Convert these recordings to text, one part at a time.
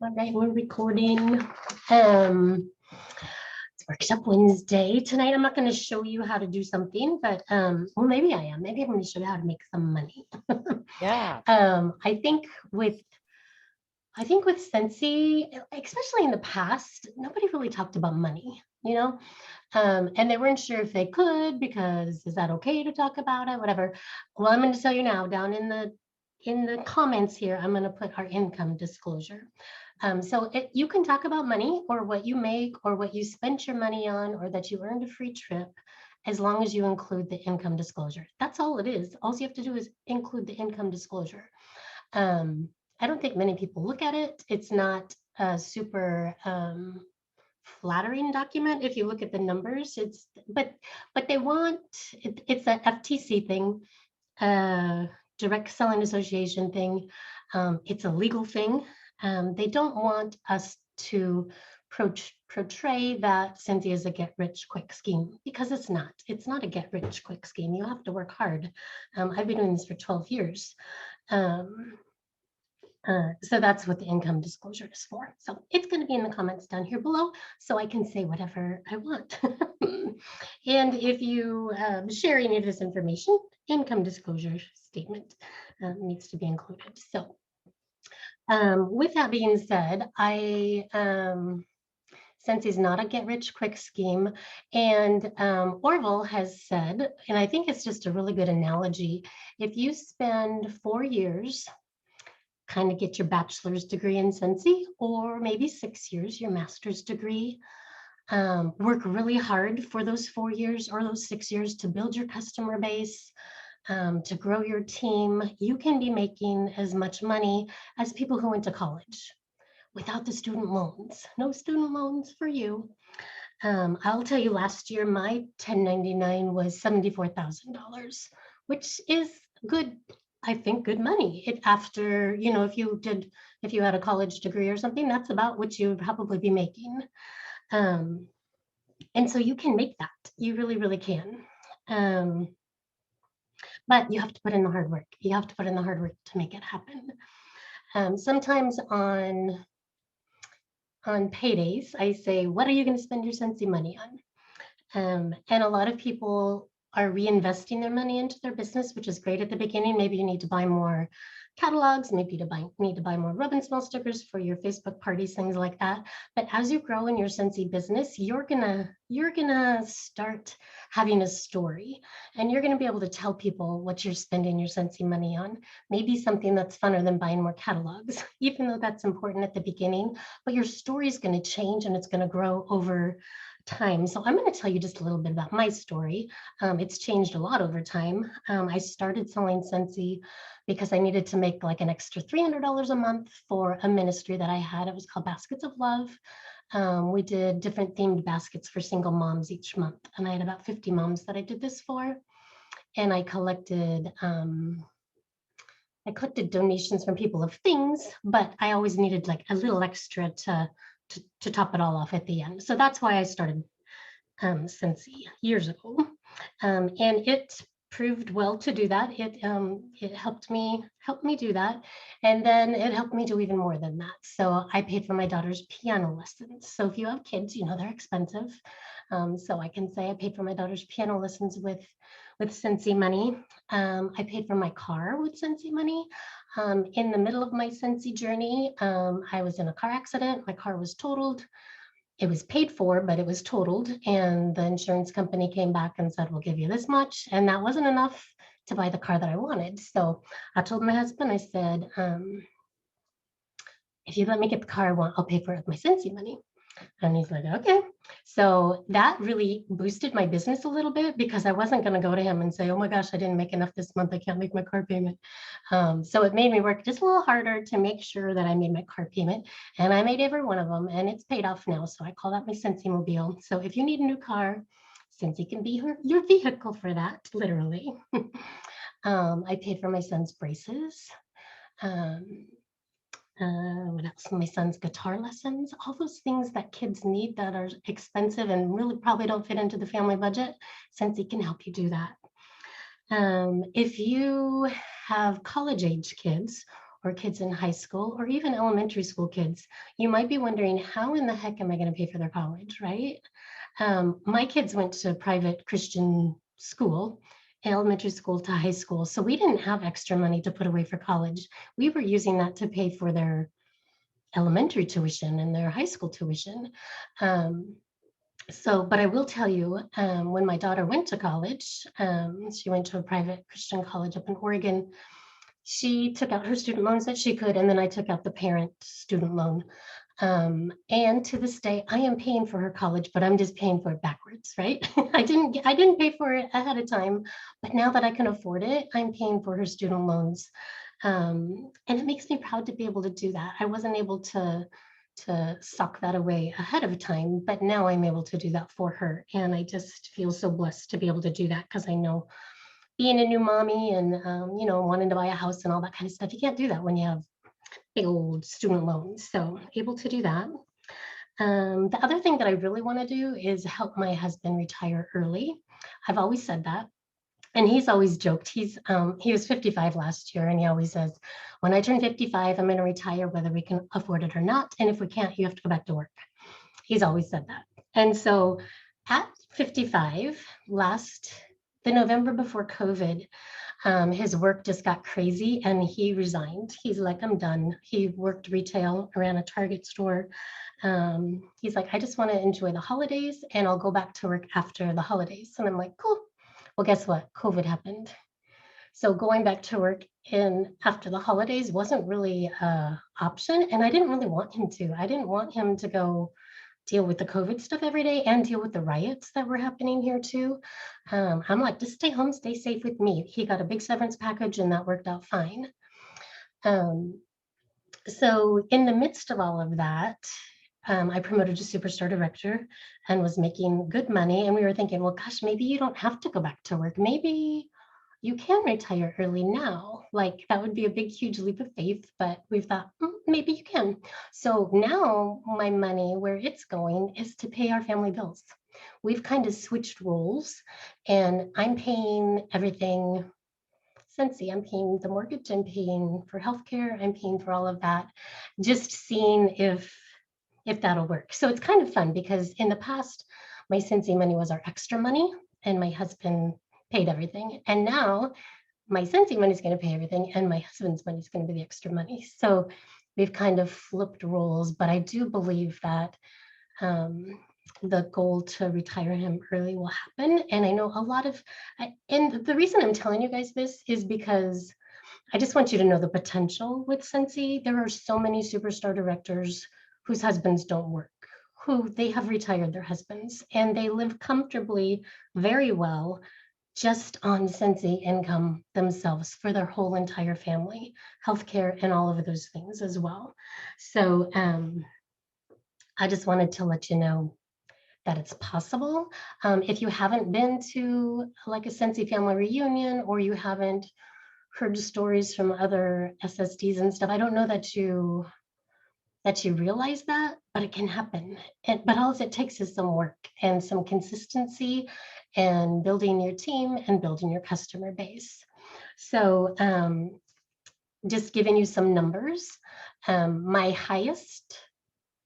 All right, we're recording. It's Workshop Wednesday. Tonight, I'm not going to show you how to do something, but well, maybe I am. Maybe I'm going to show you how to make some money. Yeah. I think with Scentsy, especially in the past, nobody really talked about money, and they weren't sure if they could because is that okay to talk about it, whatever. Well, I'm going to tell you now, down in the comments here, I'm going to put our income disclosure. So you can talk about money or what you make or what you spent your money on or that you earned a free trip, as long as you include the income disclosure. That's all it is. All you have to do is include the income disclosure. I don't think many people look at it. It's not a super flattering document. If you look at the numbers, but they want it's a FTC thing, Direct Selling Association thing. It's a legal thing. They don't want us to portray that Scentsy is a get-rich-quick scheme, because it's not. It's not a get-rich-quick scheme. You have to work hard. I've been doing this for 12 years. So that's what the income disclosure is for. So it's going to be in the comments down here below, so I can say whatever I want. And if you share any of this information, income disclosure statement needs to be included. So with that being said, Scentsy is not a get-rich-quick scheme, and Orville has said, and I think it's just a really good analogy, if you spend 4 years kind of get your bachelor's degree in Scentsy, or maybe 6 years, your master's degree, work really hard for those 4 years or those 6 years to build your customer base, to grow your team, you can be making as much money as people who went to college without the student loans. No student loans for you. I'll tell you, last year, my 1099 was $74,000, which is good. I think good money. After, if you had a college degree or something, that's about what you would probably be making. And so you can make that. You really, really can. But you have to put in the hard work. You have to put in the hard work to make it happen. Sometimes on paydays, I say, what are you going to spend your Scentsy money on? And a lot of people are reinvesting their money into their business, which is great at the beginning. Maybe you need to buy more catalogs, maybe you need to buy more rub and smell stickers for your Facebook parties, things like that. But as you grow in your Scentsy business, you're gonna start having a story, and you're gonna be able to tell people what you're spending your Scentsy money on. Maybe something that's funner than buying more catalogs, even though that's important at the beginning. But your story is going to change, and it's going to grow over time. So I'm going to tell you just a little bit about my story. It's changed a lot over time. I started selling Scentsy because I needed to make like an extra $300 a month for a ministry that I had. It was called Baskets of Love. We did different themed baskets for single moms each month, and I had about 50 moms that I did this for. And I collected donations from people of things, but I always needed like a little extra to top it all off at the end. So that's why I started Scentsy years ago. And it proved well to do that. It helped me do that. And then it helped me do even more than that. So I paid for my daughter's piano lessons. So if you have kids, they're expensive. So I can say I paid for my daughter's piano lessons with Scentsy money. I paid for my car with Scentsy money. In the middle of my Scentsy journey, I was in a car accident. My car was totaled. It was paid for, but it was totaled. And the insurance company came back and said, we'll give you this much. And that wasn't enough to buy the car that I wanted. So I told my husband, I said, if you let me get the car I want, I'll pay for it with my Scentsy money. And he's like, okay. So that really boosted my business a little bit, because I wasn't going to go to him and say, oh my gosh, I didn't make enough this month, I can't make my car payment. So it made me work just a little harder to make sure that I made my car payment, and I made every one of them, and it's paid off now. So I call that my Scentsy mobile. So if you need a new car, Scentsy can be your vehicle for that, literally. I paid for my son's braces. What else? My son's guitar lessons, all those things that kids need that are expensive and really probably don't fit into the family budget, Scentsy can help you do that. If you have college age kids, or kids in high school, or even elementary school kids, you might be wondering, how in the heck am I going to pay for their college, right? My kids went to private Christian school, elementary school to high school. So we didn't have extra money to put away for college. We were using that to pay for their elementary tuition and their high school tuition. But I will tell you, when my daughter went to college, she went to a private Christian college up in Oregon. She took out her student loans that she could, and then I took out the parent student loan. And to this day, I am paying for her college, but I'm just paying for it backwards, right? I didn't pay for it ahead of time, but now that I can afford it, I'm paying for her student loans. And it makes me proud to be able to do that. I wasn't able to sock that away ahead of time, but now I'm able to do that for her. And I just feel so blessed to be able to do that, because I know being a new mommy and, wanting to buy a house and all that kind of stuff, you can't do that when you have big old student loans. So able to do that. The other thing that I really want to do is help my husband retire early. I've always said that. And he's always joked. He was 55 last year, and he always says, when I turn 55, I'm going to retire whether we can afford it or not. And if we can't, you have to go back to work. He's always said that. And so at 55, the November before COVID, his work just got crazy and he resigned. He's like, I'm done. He worked retail, ran a Target store. He's like, I just want to enjoy the holidays and I'll go back to work after the holidays. And I'm like, cool. Well, guess what? COVID happened. So going back to work after the holidays wasn't really an option. And I didn't really want him to. I didn't want him to go deal with the COVID stuff every day and deal with the riots that were happening here too. I'm like, just stay home, stay safe with me. He got a big severance package and that worked out fine. So in the midst of all of that, I promoted to superstar director and was making good money. And we were thinking, well, gosh, maybe you don't have to go back to work. Maybe you can retire early now. Like that would be a big, huge leap of faith, but we've thought, maybe you can. So now my money, where it's going, is to pay our family bills. We've kind of switched roles, and I'm paying everything. Scentsy, I'm paying the mortgage, I'm paying for healthcare, I'm paying for all of that, just seeing if that'll work. So it's kind of fun because in the past, my Scentsy money was our extra money and my husband paid everything. And now my Scentsy money is going to pay everything and my husband's money is going to be the extra money. So we've kind of flipped roles, but I do believe that the goal to retire him early will happen. And I know and the reason I'm telling you guys this is because I just want you to know the potential with Scentsy. There are so many superstar directors whose husbands don't work, who they have retired their husbands, and they live comfortably, very well, just on Scentsy income themselves for their whole entire family, healthcare, and all of those things as well. So I just wanted to let you know that it's possible. If you haven't been to like a Scentsy family reunion, or you haven't heard stories from other SSDs and stuff, I don't know that you realize that, but it can happen. But all it takes is some work and some consistency and building your team and building your customer base. So just giving you some numbers, my highest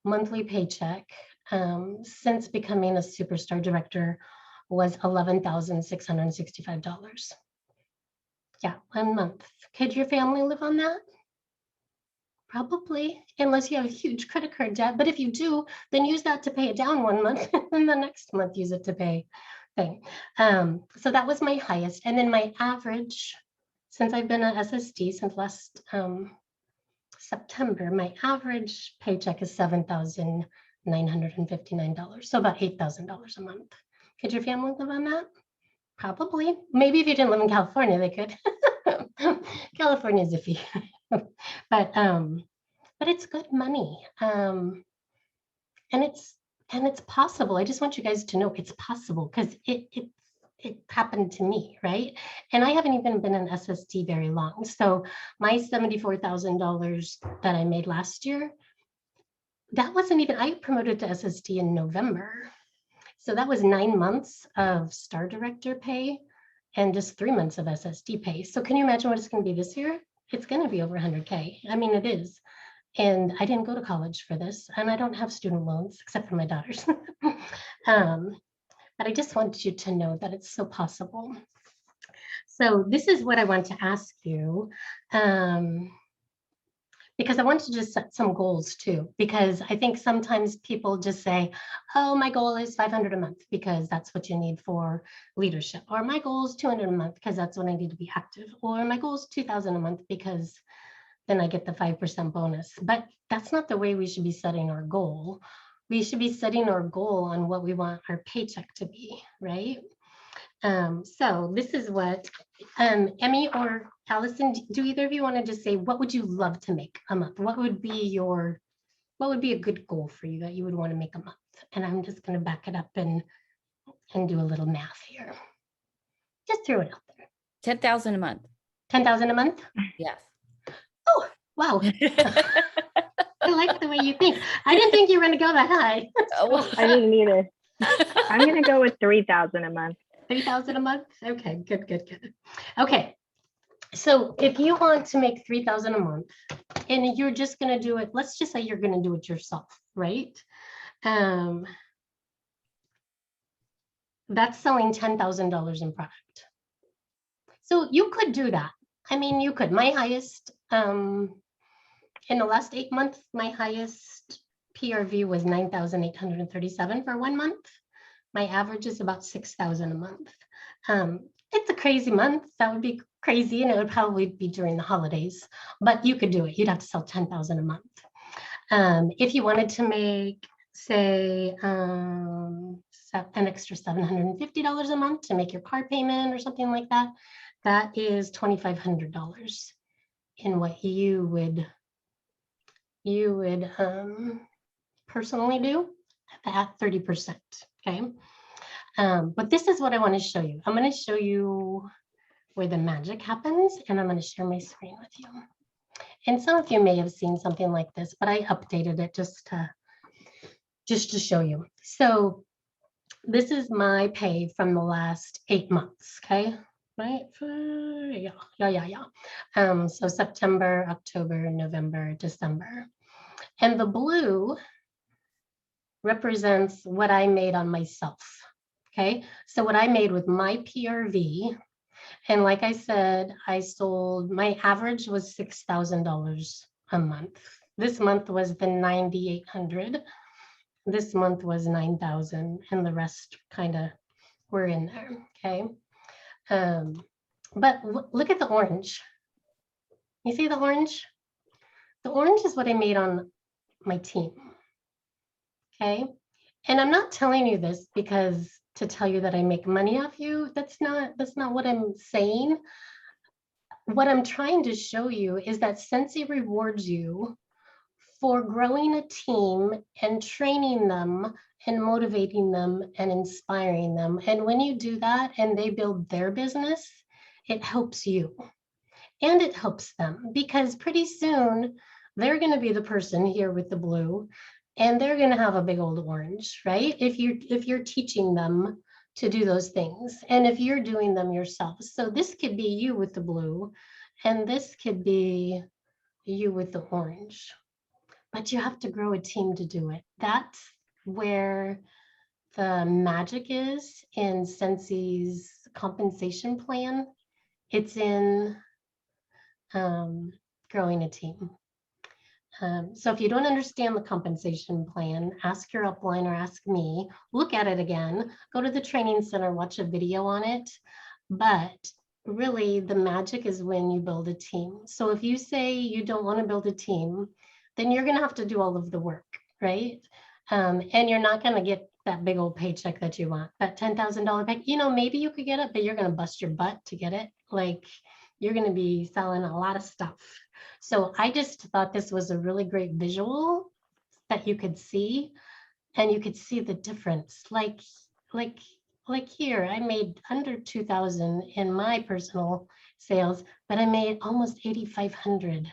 monthly paycheck since becoming a superstar director was $11,665. Yeah, 1 month. Could your family live on that? Probably, unless you have a huge credit card debt. But if you do, then use that to pay it down 1 month, and the next month use it to pay thing. So that was my highest. And then my average, since I've been at SSD since last September, my average paycheck is $7,959. So about $8,000 a month. Could your family live on that? Probably. Maybe if you didn't live in California, they could. California is iffy. But it's good money. And it's possible. I just want you guys to know it's possible, because it happened to me, right? And I haven't even been an SSD very long. So my $74,000 that I made last year, that wasn't even, I promoted to SSD in November. So that was 9 months of star director pay and just 3 months of SSD pay. So can you imagine what it's going to be this year? it's going to be over 100K. I mean, it is. And I didn't go to college for this, and I don't have student loans except for my daughters. But I just wanted you to know that it's so possible. So this is what I want to ask you, because I want to just set some goals too, because I think sometimes people just say, oh, my goal is 500 a month because that's what you need for leadership, or my goal is 200 a month because that's what I need to be active, or my goal is 2,000 a month because then I get the 5% bonus. But that's not the way we should be setting our goal. We should be setting our goal on what we want our paycheck to be, right? So this is what, Emmy or Allison, do either of you want to just say, what would you love to make a month? What would be a good goal for you that you would want to make a month? And I'm just going to back it up and do a little math here. Just throw it out there. 10,000 a month. 10,000 a month? Yes. Oh, wow. I like the way you think. I didn't think you were going to go that high. Oh, I didn't either. I'm going to go with 3,000 a month. 3,000 a month? Okay, good. Okay, so if you want to make 3,000 a month and you're just going to do it, let's just say you're going to do it yourself, right? That's selling $10,000 in product. So you could do that. I mean, you could. My highest, in the last 8 months, my highest PRV was 9,837 for 1 month. My average is about 6,000 a month. It's a crazy month. That would be crazy, and it would probably be during the holidays, but you could do it. You'd have to sell 10,000 a month. If you wanted to make, say, an extra $750 a month to make your car payment or something like that, that is $2,500 in what you would personally do at 30%. Okay. But this is what I want to show you. I'm going to show you where the magic happens, and I'm going to share my screen with you. And some of you may have seen something like this, but I updated it just to show you. So this is my pay from the last 8 months. Okay. Right. Yeah. So September, October, November, December. And the blue represents what I made on myself. Okay, so what I made with my PRV, and like I said, I sold, my average was $6,000 a month. This month was the 9,800. This month was 9,000, and the rest kind of were in there. Okay, but look at the orange. You see the orange? The orange is what I made on my team. Okay, and I'm not telling you this because to tell you that I make money off you. That's not what I'm saying. What I'm trying to show you is that Scentsy rewards you for growing a team and training them and motivating them and inspiring them. And when you do that and they build their business, it helps you and it helps them, because pretty soon they're going to be the person here with the blue, and they're going to have a big old orange, right? If you're teaching them to do those things, and if you're doing them yourself. So this could be you with the blue, and this could be you with the orange. But you have to grow a team to do it. That's where the magic is in Scentsy's compensation plan. It's in growing a team. So if you don't understand the compensation plan, ask your upline or ask me, look at it again, go to the training center, watch a video on it. But really the magic is when you build a team. So if you say you don't want to build a team, then you're going to have to do all of the work, right? And you're not going to get that big old paycheck that you want, that $10,000 pay. You know, maybe you could get it, but you're going to bust your butt to get it. Like, you're going to be selling a lot of stuff. So I just thought this was a really great visual that you could see, and you could see the difference. Like here, I made under 2,000 in my personal sales, but I made almost 8,500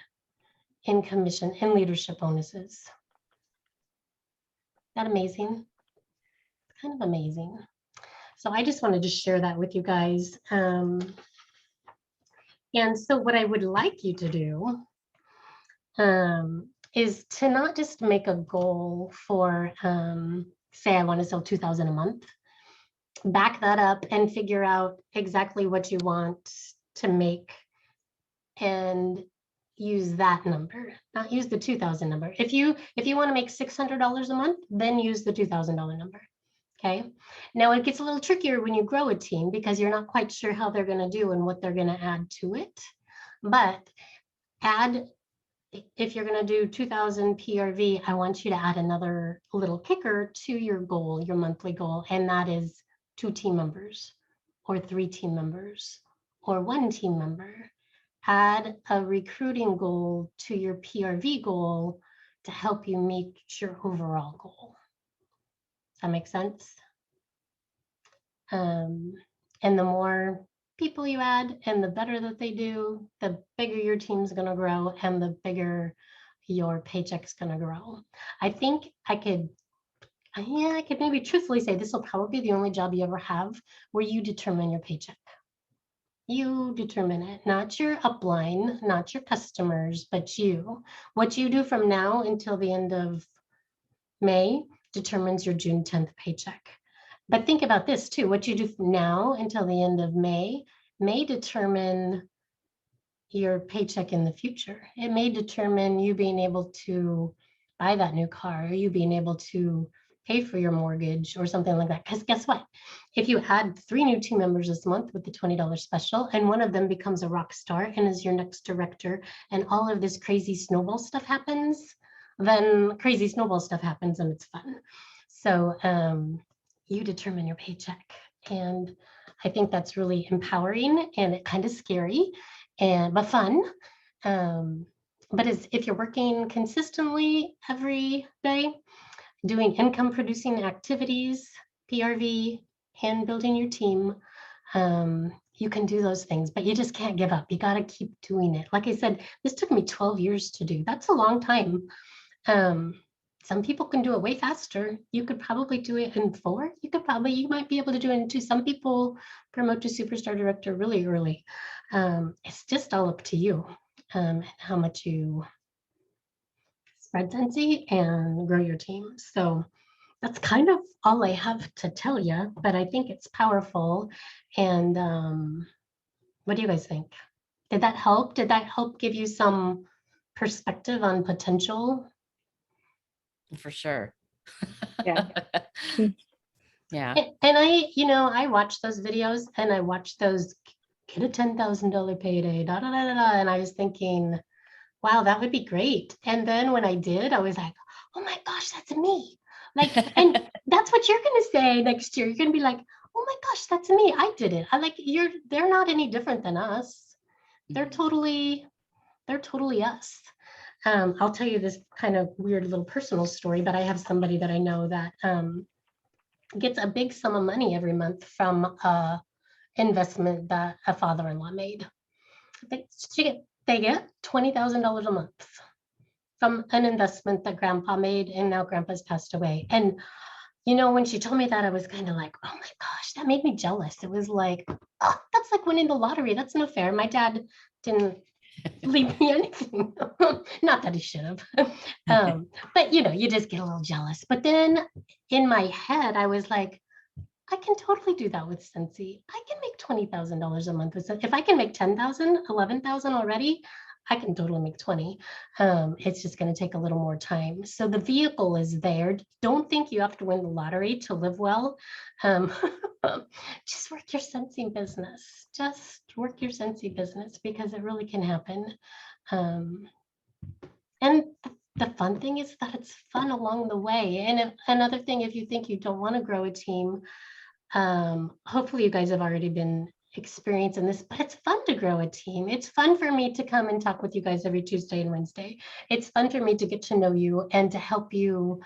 in commission and leadership bonuses. Is that amazing? Kind of amazing. So I just wanted to share that with you guys. And so what I would like you to do is to not just make a goal for, say, I want to sell 2,000 a month. Back that up and figure out exactly what you want to make and use that number, not use the 2,000 number. If you want to make $600 a month, then use the $2,000 number. Okay. Now it gets a little trickier when you grow a team because you're not quite sure how they're going to do and what they're going to add to it. But if you're going to do 2,000 PRV, I want you to add another little kicker to your goal, your monthly goal, and that is 2 team members or 3 team members or 1 team member. Add a recruiting goal to your PRV goal to help you meet your overall goal. Does that make sense? And the more people you add and the better that they do, the bigger your team's going to grow and the bigger your paycheck's going to grow. I think I could maybe truthfully say this will probably be the only job you ever have where you determine your paycheck. You determine it, not your upline, not your customers, but you. What you do from now until the end of May determines your June 10th paycheck. But think about this too. What you do from now until the end of May may determine your paycheck in the future. It may determine you being able to buy that new car, or you being able to pay for your mortgage or something like that. Because guess what? If you add 3 new team members this month with the $20 special, and one of them becomes a rock star and is your next director, and all of this crazy snowball stuff happens, then crazy snowball stuff happens and it's fun. So you determine your paycheck. And I think that's really empowering and it kind of scary, but fun. But if you're working consistently every day, doing income producing activities, PRV, and building your team, you can do those things, but you just can't give up. You got to keep doing it. Like I said, this took me 12 years to do. That's a long time. Some people can do it way faster. You could probably do it in 4. You might be able to do it in 2. Some people promote to superstar director really early. It's just all up to you, how much you spread Scentsy and grow your team. So that's kind of all I have to tell you, but I think it's powerful. And what do you guys think? Did that help? Did that help give you some perspective on potential? For sure. Yeah. Yeah. And I watch those videos and I watch those get a $10,000 payday, da, da, da, da, da, and I was thinking, wow, that would be great. And then when I did, I was like, oh my gosh, that's me. Like, and that's what you're going to say next year. You're going to be like, oh my gosh, that's me. I did it. They're not any different than us. They're totally us. I'll tell you this kind of weird little personal story, but I have somebody that I know that gets a big sum of money every month from investment that a father-in-law made. They get $20,000 a month from an investment that grandpa made, and now grandpa's passed away. And when she told me that, I was kind of like, oh my gosh, that made me jealous. It was like, oh, that's like winning the lottery. That's no fair. My dad didn't leave me anything. Not that he should have. But you just get a little jealous. But then in my head, I was like, I can totally do that with Scentsy. I can make $20,000 a month with Scentsy. If I can make 10,000, 11,000 already, I can totally make 20. It's just going to take a little more time. So the vehicle is there. Don't think you have to win the lottery to live well. Just work your Scentsy business. Just work your Scentsy business because it really can happen. And the fun thing is that it's fun along the way. And another thing, if you think you don't want to grow a team, hopefully you guys have already been experiencing this, but it's fun to grow a team. It's fun for me to come and talk with you guys every Tuesday and Wednesday. It's fun for me to get to know you and to help you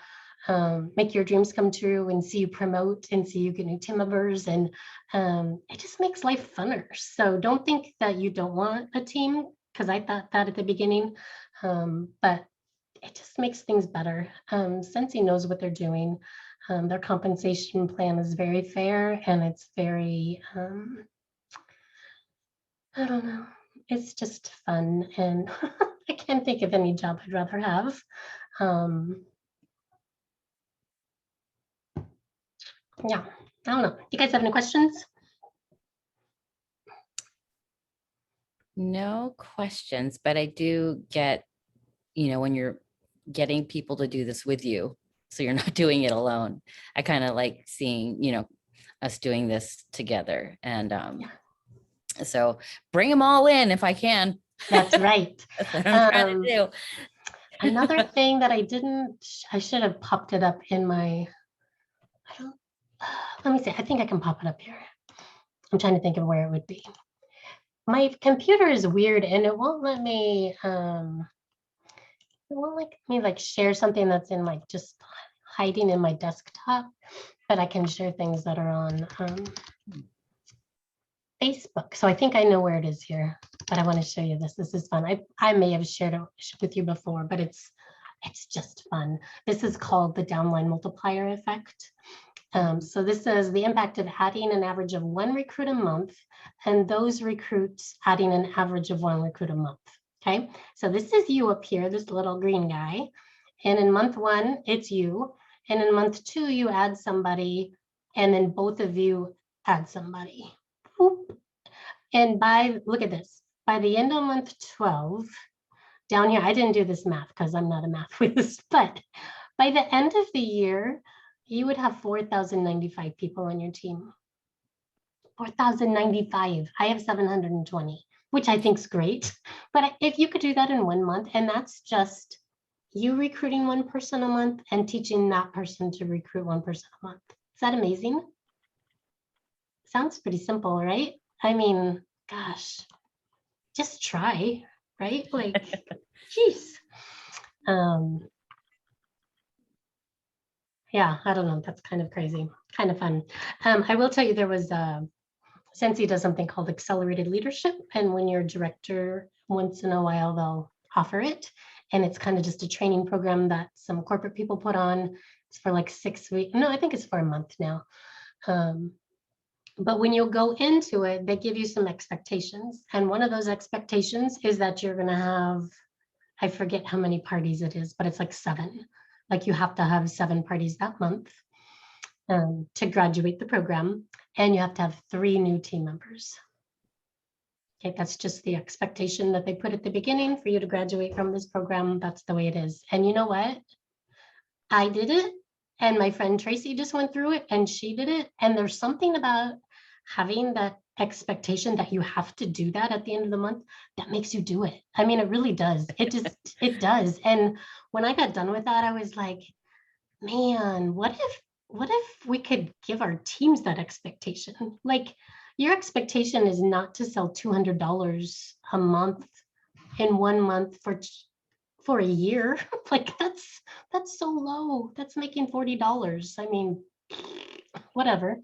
make your dreams come true and see you promote and see you get new team members. And it just makes life funner. So don't think that you don't want a team, because I thought that at the beginning, but it just makes things better. Scentsy knows what they're doing. Their compensation plan is very fair and it's very, I don't know, it's just fun, and I can't think of any job I'd rather have. Yeah, I don't know. You guys have any questions? No questions, but I do get, when you're getting people to do this with you, so you're not doing it alone. I kind of like seeing, us doing this together. And so bring them all in if I can. That's right. That's what I'm trying to do. Another thing that I should have popped it up in my, let me see, I think I can pop it up here. I'm trying to think of where it would be. My computer is weird and it won't let me, share something that's in like just hiding in my desktop, but I can share things that are on Facebook. So I think I know where it is here, but I want to show you this. This is fun. I may have shared it with you before, but it's just fun. This is called the downline multiplier effect. So this is the impact of adding an average of 1 recruit a month and those recruits adding an average of 1 recruit a month. Okay, so this is you up here, this little green guy. And in month 1, it's you. And in month 2, you add somebody, and then both of you add somebody. Boop. And look at this, by the end of month 12, down here, I didn't do this math because I'm not a math whiz, but by the end of the year, you would have 4,095 people on your team. 4,095. I have 720, which I think is great. But if you could do that in 1 month, and that's just you recruiting 1 person a month and teaching that person to recruit 1 person a month. Is that amazing? Sounds pretty simple, right? I mean, gosh, just try, right? Like, geez. Yeah, I don't know. That's kind of crazy, kind of fun. I will tell you, there was Sensi does something called accelerated leadership, and when you're a director, once in a while they'll offer it, and it's kind of just a training program that some corporate people put on. It's for like 6 weeks. No, I think it's for a month now. But when you go into it, they give you some expectations, and one of those expectations is that you're going to have, I forget how many parties it is, but it's like 7. Like you have to have 7 parties that month to graduate the program, and you have to have 3 new team members. Okay, that's just the expectation that they put at the beginning for you to graduate from this program. That's the way it is. And you know what? I did it, and my friend Tracy just went through it, and she did it. And there's something about having that expectation that you have to do that at the end of the month that makes you do it. I mean, it really does. It does. And when I got done with that, I was like, man, what if we could give our teams that expectation? Like, your expectation is not to sell $200 a month in 1 month for a year. Like, that's so low. That's making $40. I mean, whatever.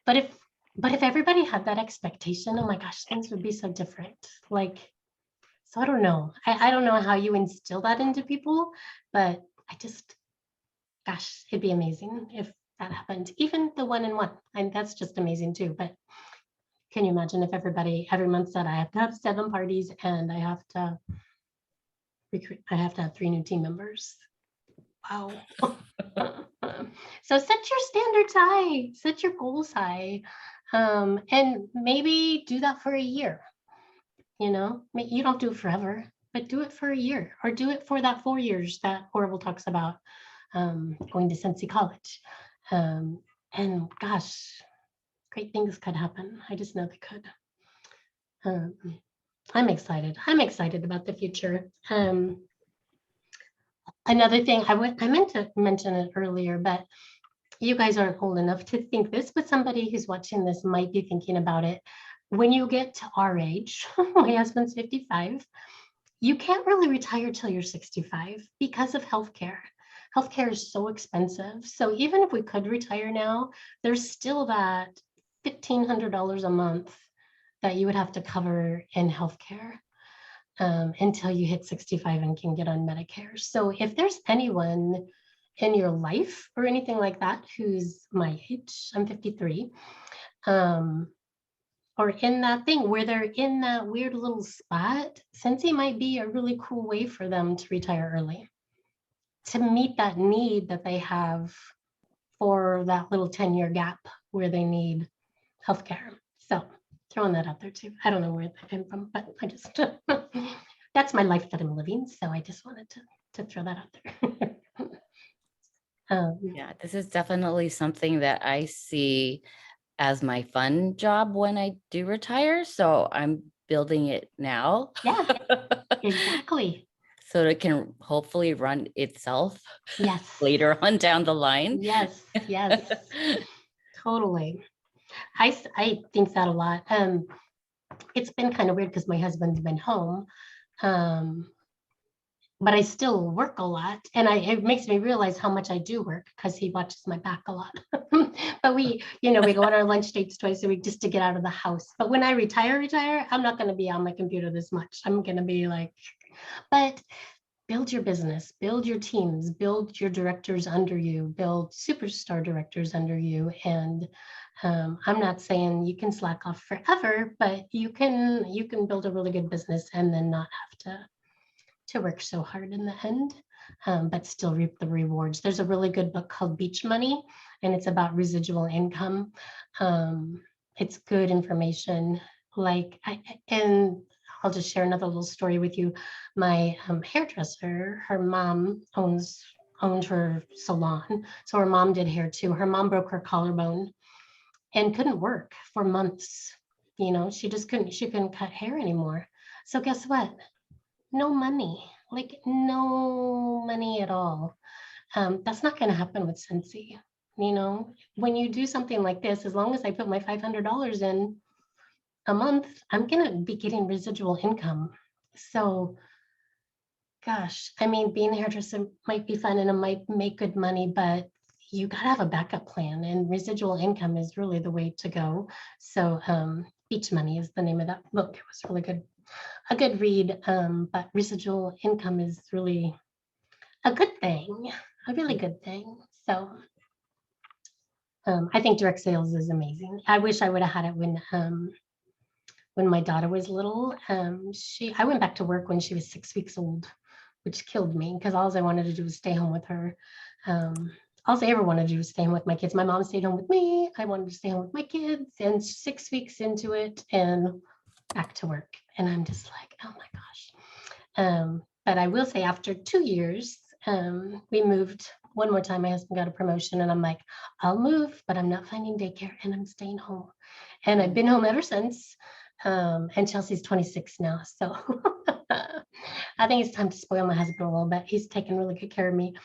But if everybody had that expectation, oh my gosh, things would be so different. Like, so I don't know. I don't know how you instill that into people, but gosh, it'd be amazing if that happened. Even the 1-on-1, and that's just amazing too. But can you imagine if everybody every month said, I have to have 7 parties and I have to have 3 new team members. Wow. So set your standards high, set your goals high, and maybe do that for a year. You don't do it forever, but do it for a year, or do it for that 4 years that Orville talks about, going to Sensi College. And gosh, great things could happen. I just know they could. I'm excited. I'm excited about the future. Another thing, I meant to mention it earlier, but you guys aren't old enough to think this, but somebody who's watching this might be thinking about it. When you get to our age, my husband's 55, you can't really retire till you're 65 because of healthcare. Healthcare is so expensive. So even if we could retire now, there's still that $1,500 a month that you would have to cover in healthcare until you hit 65 and can get on Medicare. So if there's anyone in your life or anything like that who's my age, I'm 53, or in that thing where they're in that weird little spot, Scentsy might be a really cool way for them to retire early, to meet that need that they have for that little 10-year gap where they need healthcare. So throwing that out there too. I don't know where that came from, but I just, that's my life that I'm living. So I just wanted to throw that out there. Yeah, this is definitely something that I see as my fun job when I do retire. So I'm building it now. Yeah, exactly. So it can hopefully run itself Yes. later on down the line. Yes. Yes. Totally. I think that a lot. It's been kind of weird because my husband's been home. But I still work a lot, and it makes me realize how much I do work because he watches my back a lot. But we go on our lunch dates twice a week just to get out of the house. But when I retire, I'm not going to be on my computer this much. I'm going to be like, but build your business, build your teams, build your directors under you, build superstar directors under you. And I'm not saying you can slack off forever, but you can build a really good business and then not have to work so hard in the end, but still reap the rewards. There's a really good book called Beach Money, and it's about residual income. It's good information. And I'll just share another little story with you. My hairdresser, her mom owned her salon, so her mom did hair too. Her mom broke her collarbone and couldn't work for months. She just couldn't cut hair anymore. So guess what? No money, like no money at all. That's not going to happen with Scentsy. When you do something like this, as long as I put my $500 in a month, I'm going to be getting residual income. So, gosh, I mean, being a hairdresser might be fun and it might make good money, but you got to have a backup plan, and residual income is really the way to go. So, Beach Money is the name of that book. It was really good. A good read, but residual income is really a good thing, a really good thing. So I think direct sales is amazing. I wish I would have had it when my daughter was little. I went back to work when she was 6 weeks old, which killed me because all I wanted to do was stay home with her. All I ever wanted to do was stay home with my kids. My mom stayed home with me. I wanted to stay home with my kids, and 6 weeks into it and back to work. And I'm just like, oh my gosh. But I will say after 2 years, we moved one more time. My husband got a promotion and I'm like, I'll move, but I'm not finding daycare and I'm staying home. And I've been home ever since. And Chelsea's 26 now. So I think it's time to spoil my husband a little bit. He's taken really good care of me.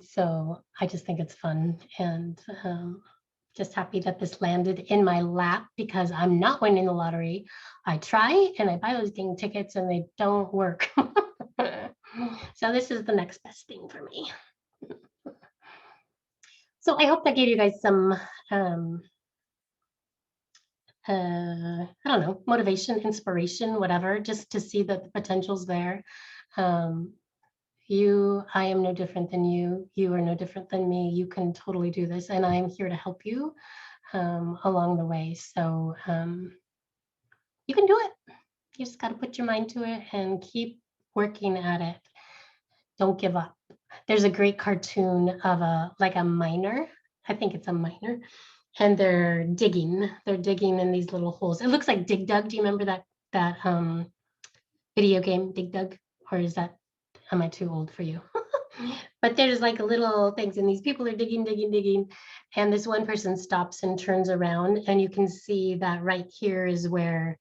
So I just think it's fun, and just happy that this landed in my lap because I'm not winning the lottery. I try and I buy those dang tickets and they don't work. So this is the next best thing for me. So I hope that gave you guys some, I don't know, motivation, inspiration, whatever, just to see that the potential's there. I am no different than you. You are no different than me. You can totally do this. And I am here to help you along the way. So you can do it. You just got to put your mind to it and keep working at it. Don't give up. There's a great cartoon of a miner. I think it's a miner. And they're digging. They're digging in these little holes. It looks like Dig Dug. Do you remember that video game, Dig Dug? Or am I too old for you? But there's like little things, and these people are digging. And this one person stops and turns around, and you can see that right here is where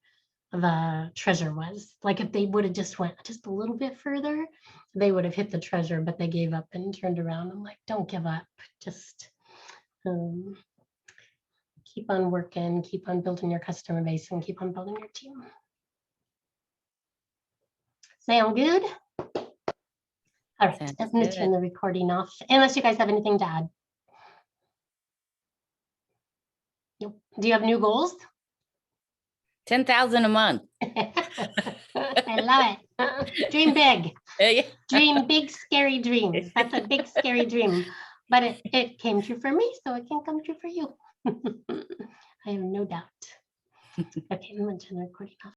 the treasure was. Like if they would have just went just a little bit further, they would have hit the treasure, but they gave up and turned around. I'm like, don't give up. Just keep on working, keep on building your customer base, and keep on building your team. Sound good? All right, I'm going to turn the recording off unless you guys have anything to add. Nope. Do you have new goals? 10,000 a month. I love it. Dream big. Dream big, scary dreams. That's a big, scary dream. But it came true for me, so it can come true for you. I have no doubt. Okay, I'm gonna turn the recording off.